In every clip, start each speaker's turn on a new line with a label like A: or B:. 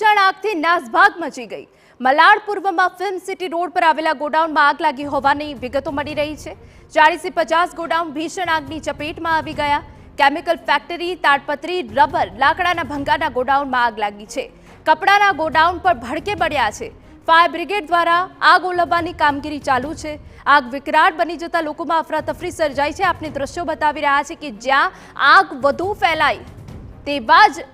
A: ભીષણ આગથી નાસભાગ મચી ગઈ। મલાડ પૂર્વમાં ફિલ્મ સિટી રોડ પર આવેલા ગોડાઉનમાં આગ લાગી હોવાની વિગતો મળી રહી છે। 40 થી 50 ગોડાઉન ભીષણ આગની ચપેટમાં આવી ગયા। કેમિકલ ફેક્ટરી, તાડપત્રી, રબર, લાકડાના ભંગારના ગોડાઉનમાં આગ લાગી છે। કપડાના ગોડાઉન પર ભડકે પડ્યા છે। ફાયર બ્રિગેડ દ્વારા આગ ઓલવવાની કામગીરી ચાલુ છે। આગ વિકરાળ બની જતા લોકોમાં અફરાતફરી સર્જાઈ છે। આપને દ્રશ્યો બતાવી રહ્યા છે કે જ્યાં આગ વધુ ફેલાય તેવા જ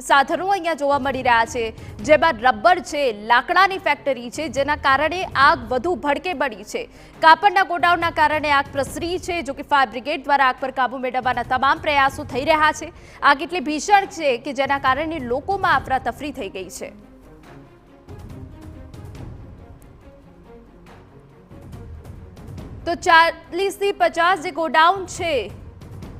A: સાધનો અહીંયા જોવા મળી રહ્યા છે, જેમાં રબર છે, લાકડાની ફેક્ટરી છે, જેના કારણે આગ વધુ ભડકે પડી છે। કાપડના ગોડાઉનના કારણે આગ પ્રસરી છે, જો કે ફાયર બ્રિગેડ દ્વારા આગ પર કાબુ મેળવવાના તમામ પ્રયાસો થઈ રહ્યા છે। આગ એટલી ભીષણ છે કે જેના કારણે લોકોમાં અફરાતફરી થઈ ગઈ છે। તો 40 થી 50 જે ગોડાઉન છે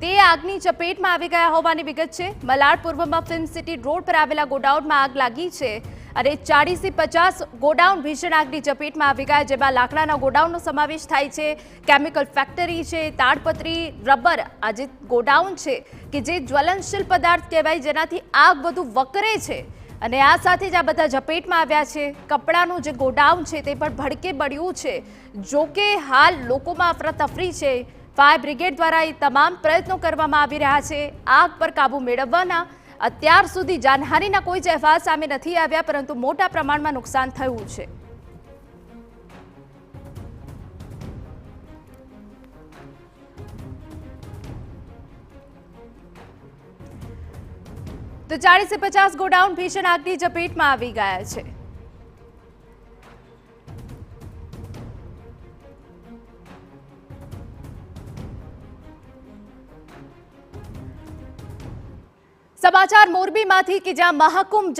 A: તે આગની ચપેટમાં આવી ગયા હોવાની વિગત છે। મલાડ પૂર્વમાં ફિલ્મ સિટી રોડ પર આવેલા ગોડાઉનમાં આગ લાગી છે અને 40 થી 50 ગોડાઉન ભીષણ આગની ચપેટમાં આવી ગયા, જેમાં લાકડાના ગોડાઉનનો સમાવેશ થાય છે, કેમિકલ ફેક્ટરી છે, તાડપત્રી, રબર। આ જે ગોડાઉન છે કે જે જ્વલનશીલ પદાર્થ કહેવાય, જેનાથી આગ વધુ વકરે છે અને આ સાથે જ આ બધા ઝપેટમાં આવ્યા છે। કપડાનું જે ગોડાઉન છે તે પણ ભડકે પડ્યું છે। જો કે હાલ લોકોમાં અફરાતફરી છે। ફાયર બ્રિગેડ દ્વારા એ તમામ પ્રયત્નો કરવામાં આવી રહ્યા છે આગ પર કાબુ મેળવવાના। અત્યાર સુધી જાનહાનિના કોઈ જ અહેવાલ સામે નથી આવ્યા, પરંતુ મોટા પ્રમાણમાં નુકસાન થયું છે। તો 40 થી 50 ગોડાઉન ભીષણ આગની ઝપેટમાં આવી ગયા છે। સમાચાર મોરબીમાંથી કે જ્યાં મહાકુંભ